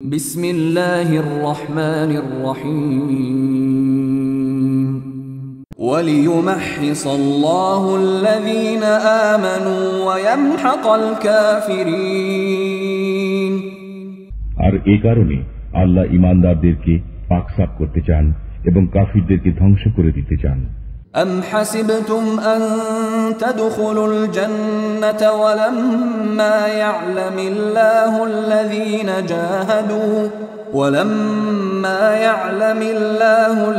বিসমিল্লাহির রহমানির রহিম ওয়ালিয়ুমাহহিসাল্লাহুল্লাযীনা আমানু ওয়া ইয়ামহাকাল কাফিরিন। আর এই কারণে আল্লাহ ঈমানদারদেরকে পাকসাফ করতে চান এবং কাফিরদেরকে ধ্বংস করে দিতে চান। أم حسبتم أن تدخلوا الجنة ولما يعلم الله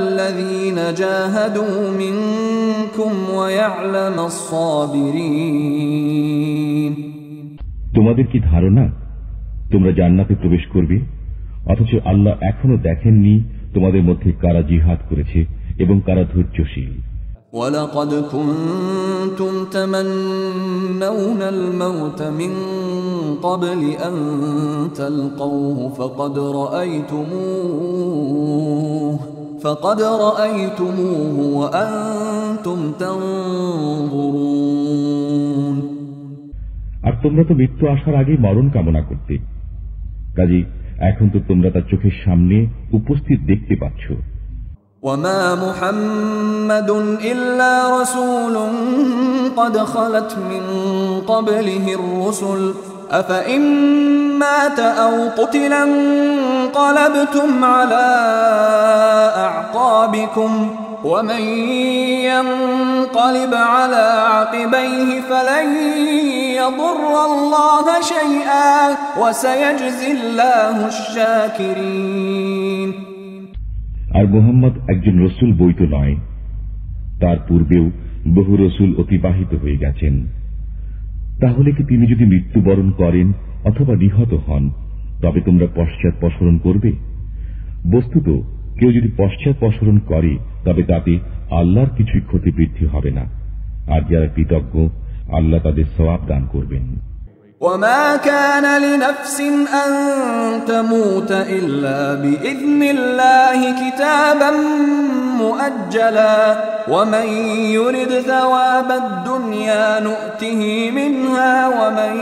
الذين جاهدوا منكم ويعلم الصابرين। তোমাদের কি ধারণা তোমরা জান্নাতে প্রবেশ করবে, অথচ আল্লাহ এখনো দেখেননি তোমাদের মধ্যে কারা জিহাদ করেছে এবং কারা ধৈর্যশীল। وَلَقَدْ كُنْتُمْ تَمَنَّوْنَ الْمَوْتَ مِنْ قَبْلِ أَنْ تَلْقَوْهُ فَقَدْ رَأَيْتُمُوهُ وَأَنْتُمْ تَنْظُرُونَ। আর তোমরা তো মৃত্যু আসার আগেই মরণ কামনা করতে, কাজেই এখন তো তোমরা তার চোখের সামনে উপস্থিত দেখতে পাচ্ছ। وما محمد إلا رسول قد خلت من قبله الرسل أفإن مات أو قتل انقلبتم على أعقابكم ومن ينقلب على عقبيه فلن يضر الله شيئا وسيجزي الله الشاكرين। আর মুহাম্মদ একজন রসুল বৈত নয়, তার পূর্বেও বহু রসুল অতিবাহিত হয়ে গেছেন। তাহলে কি তিনি যদি মৃত্যুবরণ করেন অথবা নিহত হন তবে তোমরা পশ্চাৎপসরণ করবে? বস্তুত কেউ যদি পশ্চাৎপসরণ করে তবে তাতে আল্লাহর কিছুই ক্ষতিবৃদ্ধি হবে না, আর যারা কৃতজ্ঞ আল্লাহ তাদের সওয়াব দান করবেন। وما كان لنفس أن تموت إلا بإذن الله كتابا مؤجلا ومن يرد ثواب الدنيا نؤته منها ومن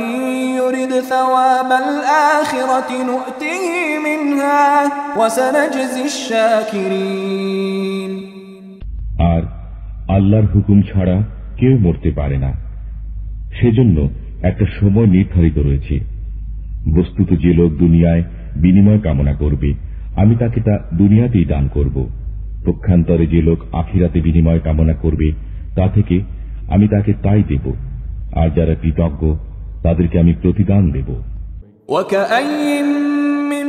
يرد ثواب الآخرة نؤته منها وسنجزي الشاكرين। আর আল্লাহর হুকুম ছাড়া কেউ মরতে পারে না, সেজন্য একটা সময় নির্ধারিত রয়েছে। বস্তুত যে লোক দুনিয়ায় বিনিময় কামনা করবে আমি তাকে তা দুনিয়াতেই দান করব। পক্ষান্তরে যে লোক আখিরাতে বিনিময় কামনা করবে তা থেকে আমি তাকে তাই দেব, আর যারা কৃতজ্ঞ তাদেরকে আমি প্রতিদান দেব। وكأين من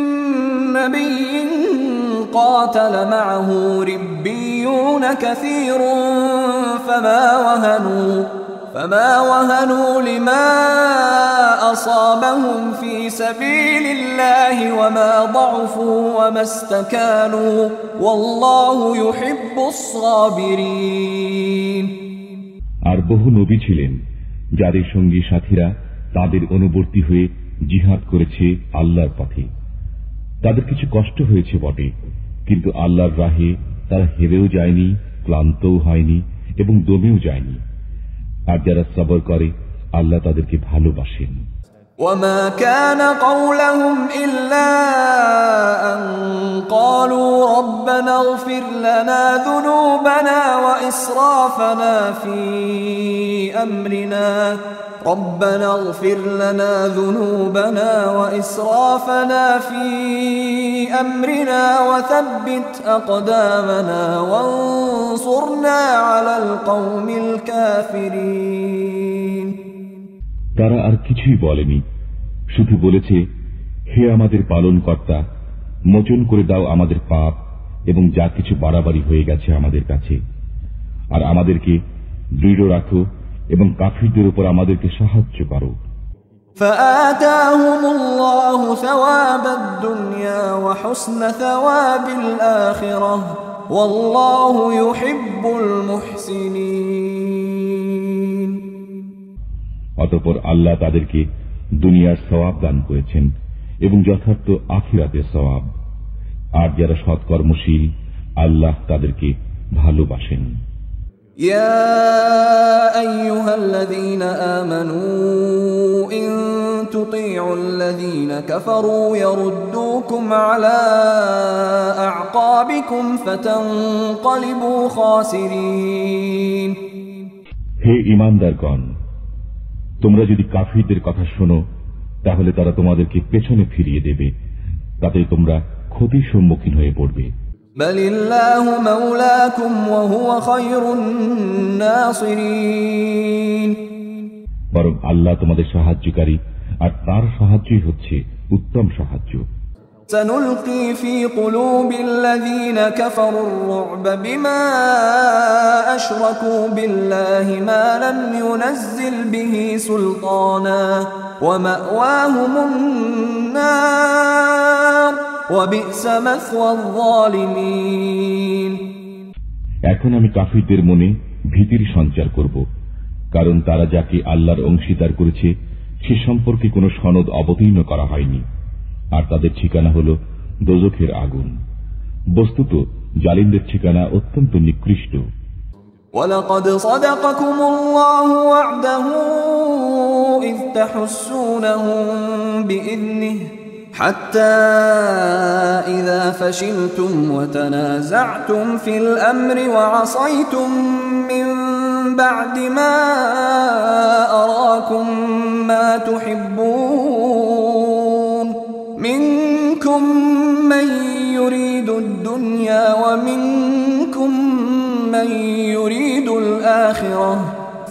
نبي قاتل معه ربيون كثير فما وهنوا لما أصابهم في سبيل الله وما ضعفوا وما استكانوا والله يحب الصابرين। আর বহু নবী ছিলেন যাদের সঙ্গী সাথীরা তাদের অনুবর্তী হয়ে জিহাদ করেছে আল্লাহর পথে। তাদের কিছু কষ্ট হয়েছে বটে, কিন্তু আল্লাহর রাহে তারা হেরেও যায়নি, ক্লান্তও হয়নি এবং দমেও যায়নি। আর যারা সবর করে আল্লাহ তাদেরকে ভালোবাসেন। وما كان قولهم إلا أن قالوا ربنا اغفر لنا ذنوبنا وإسرافنا في أمرنا وثبت أقدامنا وانصرنا على القوم الكافرين। তারা আর কিছুই বলেনি, শুধু বলেছে, হে আমাদের পালনকর্তা, মোচন করে দাও আমাদের পাপ এবং যা কিছু বাড়াবাড়ি হয়ে গেছে আমাদের কাছে, আর আমাদেরকে দৃঢ় রাখো এবং কাফিরদের উপর আমাদেরকে সাহায্য করো। فآتاهم الله ثواب الدنيا وحسن ثواب الآخرة والله يحب المحسنين। অতঃপর আল্লাহ তাদেরকে দুনিয়ার সওয়াব দান করেছেন এবং যথার্থ আখিরাতের সওয়াব, আর যারা সৎকর্মশীল আল্লাহ তাদেরকে ভালোবাসেন। يا أيها الذين آمنوا إن تطيعوا الذين كفروا يردوكم على أعقابكم فتنقلبوا خاسرين হে ঈমানদারগণ, তোমরা যদি কাফিরদের কথা শোনো তাহলে তারা তোমাদেরকে পেছনে ফিরিয়ে দেবে, তাতে তোমরা ক্ষতির সম্মুখীন হয়ে পড়বে। বালিল্লাহু মাওলাকুম ওয়া হুয়া খায়রুন নাসিরিন, বরং আল্লাহ তোমাদের সাহায্যকারী, আর তার সাহায্যই হচ্ছে উত্তম সাহায্য। سنلقي في قلوب الذين كفروا الرعب بما أشركوا بالله ما لم ينزل به سلطانا ومأواهم النار وبئس مثوى الظالمين। এখন আমি কাফিরদের মনে ভীতির সঞ্চার করব, কারণ তারা যাকে আল্লাহর অংশীদার করেছে সে সম্পর্কে কোনো সনদ অবতীর্ণ করা হয়নি, আর তাদের ঠিকানা হল দোজখের আগুন। বস্তুত জালিমদের ঠিকানা অত্যন্ত নিকৃষ্ট। وَلَقَدْ صَدَقَكُمُ اللَّهُ وَعْدَهُ إِذْ تَحُسُّونَهُم بِإِذْنِهِ حَتَّى إِذَا فَشِلْتُمْ وَتَنَازَعْتُمْ فِي الْأَمْرِ وَعَصَيْتُم مِّن بَعْدِ مَا أَرَاكُم مَّا تُحِبُّونَ منكم من يريد الدنيا ومنكم من يريد الآخرة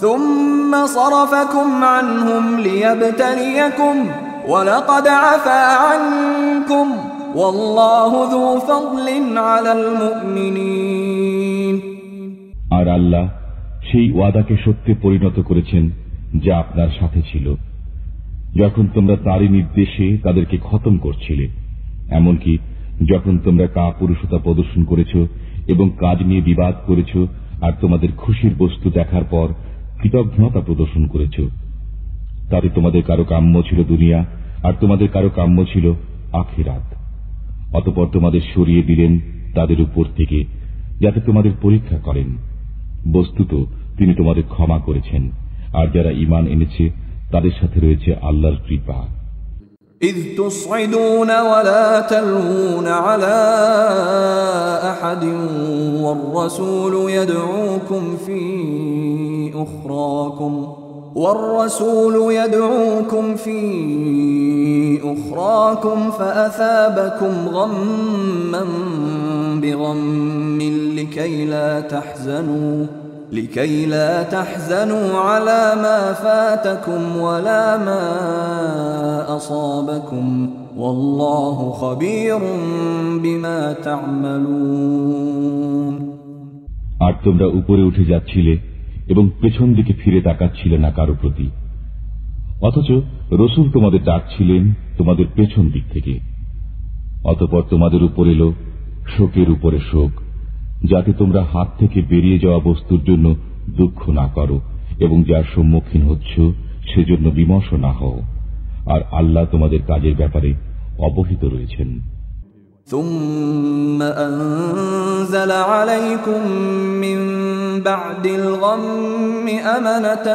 ثم صرفكم عنهم ليبتليكم ولقد عفا عنكم والله ذو فضل على المؤمنين। আর আল্লাহ সেই ওয়াদাকে সত্যে পরিণত করেছেন যা আপনার সাথে ছিল, যখন তোমরা তারই নির্দেশে তাদেরকে খতম করছিলে, এমনকি যখন তোমরা কাপুরুষতা প্রদর্শন করেছ এবং কাজ নিয়ে বিবাদ করেছ, আর তোমাদের খুশির বস্তু দেখার পর কৃতজ্ঞতা প্রদর্শন করেছ। তাতে তোমাদের কারো কাম্য ছিল দুনিয়া, আর তোমাদের কারো কাম্য ছিল আখিরাত। অতঃপর তোমাদের সরিয়ে দিলেন তাদের উপর থেকে, যাতে তোমাদের পরীক্ষা করেন। বস্তুত তিনি তোমাদের ক্ষমা করেছেন, আর যারা ঈমান এনেছে তাদের সাথে রয়েছে আল্লাহর কৃপা। إذ تصعدون ولا تلوون على أحد والرسول يدعوكم في أخراكم فأثابكم غما بغم لكي لا تحزنوا على ما فاتكم ولا ما أصابكم والله خبير بما تعملون। আর তোমরা উপরে উঠে যাচ্ছিলে এবং পেছন দিকে ফিরে তাকাচ্ছিলে না কারো প্রতি, অথচ রসূল তোমাদের ডাকছিলেন তোমাদের পেছন দিক থেকে। অতঃপর তোমাদের উপর এলো শোকের উপরে শোক, যাতে তোমরা হাত থেকে বেরিয়ে যাওয়া বস্তুর জন্য দুঃখ না করো এবং যার সম্মুখীন হচ্ছ সেজন্য বিমর্ষ না হও, আর আল্লাহ তোমাদের কাজের ব্যাপারে অবহিত রয়েছেন। ثم أنزل عليكم من بعد الغم أمنة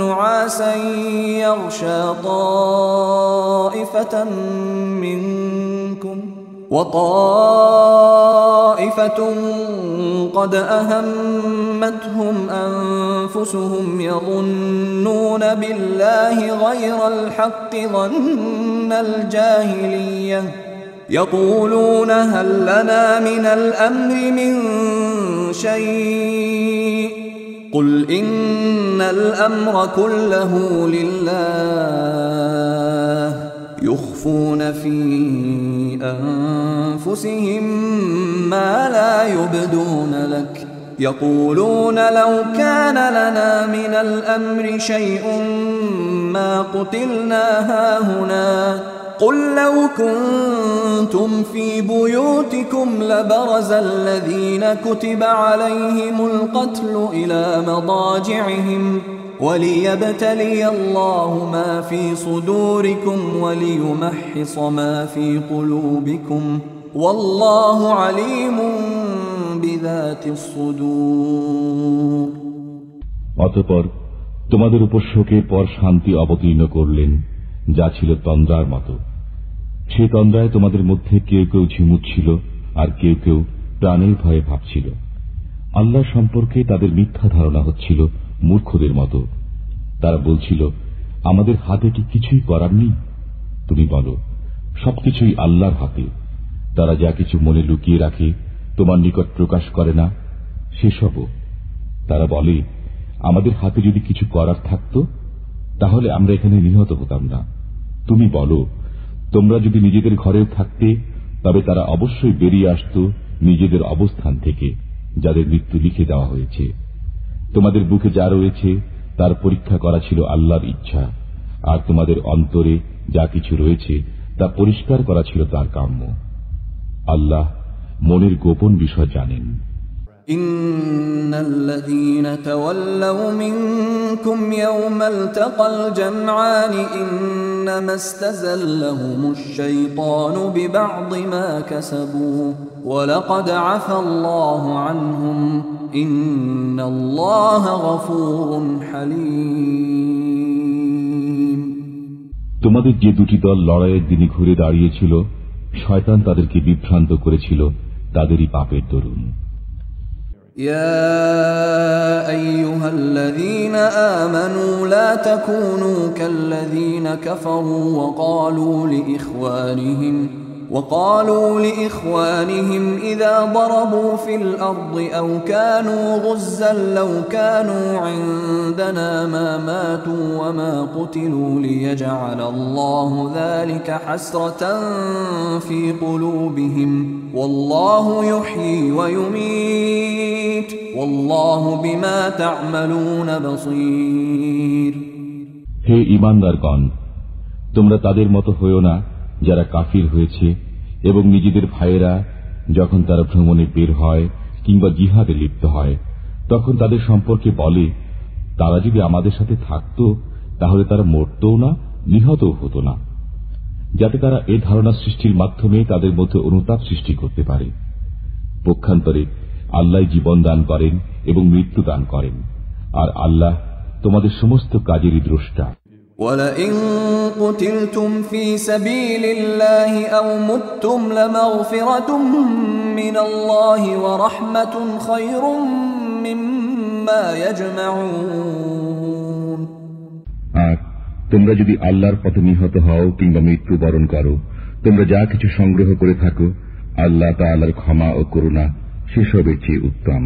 نعاسا يغشى طائفة منكم وطائفة قد أهمتهم أنفسهم يظنون بالله غير الحق ظن الجاهلية يقولون هل لنا من الأمر من شيء قل إن الأمر كله لله يخفون في أنفسهم ما لا يبدون لك يقولون لو كان لنا من الأمر شيء ما قتلنا هاهنا قل لو كنتم في بيوتكم لبرز الذين كتب عليهم القتل إلى مضاجعهم وليبتلي الله ما في صدوركم وليمحص ما في قلوبكم والله عليم بذات الصدور। অতঃপর তোমাদের উপর শোকের পর শান্তি অবতীর্ণ করলেন, যা ছিল তন্দ্রার মতো। সে তন্দ্রায় তোমাদের মধ্যে কেউ কেউ ঝিমুচ্ছিল, আর কেউ কেউ প্রাণের ভয়ে ভাবছিল। আল্লাহ সম্পর্কে তাদের মিথ্যা ধারণা হচ্ছিল মূর্খদের মতো। তারা বলছিল, আমাদের হাতে কি কিছুই করার নেই? তুমি বলো, সবকিছুই আল্লাহর হাতে। তারা যা কিছু মনে লুকিয়ে রাখে, তোমার নিকট প্রকাশ করে না, সেসবও। তারা বলে, আমাদের হাতে যদি কিছু করার থাকত, তাহলে আমরা এখানে নিহত হতাম না। তুমি বলো, তোমরা যদি নিজেদের ঘরেও থাকতে, তবে তারা অবশ্যই বেরিয়ে আসত নিজেদের অবস্থান থেকে, যাদের মৃত্যু লিখে দেওয়া হয়েছে। তোমাদের বুকে যা রয়েছে তার পরীক্ষা করা ছিল আল্লাহর ইচ্ছা, আর তোমাদের অন্তরে যা কিছু রয়েছে তা পরিষ্কার করা ছিল তার কাম্য। আল্লাহ মনের গোপন বিষয় জানেন। ইন্নাল্লাযীনা তাওয়াল্লাউ মিনকুম ইয়াওমাল তাকাল জামআনি ইন্নামা ইসতাযাল্লাহুমুশ শাইতানু বিবা'দি মা কাসাবু ওয়া লাকাদ আফাল্লাহু আনহুম ইন্নাল্লাহা গফুরুন হালীম। তোমাদের যে দুটি দল লড়াইয়ের দিনে ঘুরে দাঁড়িয়েছিল, শয়তান তাদেরকে বিভ্রান্ত করেছিল তাদেরই পাপের দরুন। يا أيها الذين آمنوا لا تكونوا كالذين كفروا وقالوا لإخوانهم إذا ضربوا في الأرض أو كانوا غزا لو كانوا عندنا ما ماتوا وما قتلوا ليجعل الله ذلك حسرة في قلوبهم والله يحيي ويميت والله بما تعملون بصير। হে ঈমানদারগণ, তোমরা তাদের মতো হইও না যারা কাফির হয়েছে এবং নিজেদের ভাইয়েরা যখন তারা ভ্রমণে বের হয় কিংবা জিহাদে লিপ্ত হয়, তখন তাদের সম্পর্কে বলে, তারা যদি আমাদের সাথে থাকত তাহলে তারা মরতও না, নিহতও হতো না, যাতে তারা এ ধারণা সৃষ্টির মাধ্যমে তাদের মধ্যে অনুতাপ সৃষ্টি করতে পারে। পক্ষান্তরে আল্লাহ জীবন দান করেন এবং মৃত্যু দান করেন, আর আল্লাহ তোমাদের সমস্ত কাজেরই দ্রষ্টা। وَلَئِن قُتِلْتُمْ فِي سَبِيلِ اللَّهِ أَوْ مُتُّمْ لَمَغْفِرَةٌ مِّنَ اللَّهِ وَرَحْمَةٌ خَيْرٌ مِّمَّا يَجْمَعُونَ। আর তোমরা যদি আল্লাহর পথে নিহত হও কিংবা মৃত্যুবরণ করো, তোমরা যা কিছু সংগ্রহ করে থাকো, আল্লাহ তাআলার ক্ষমা ও করুণা সেসবের চেয়ে উত্তম।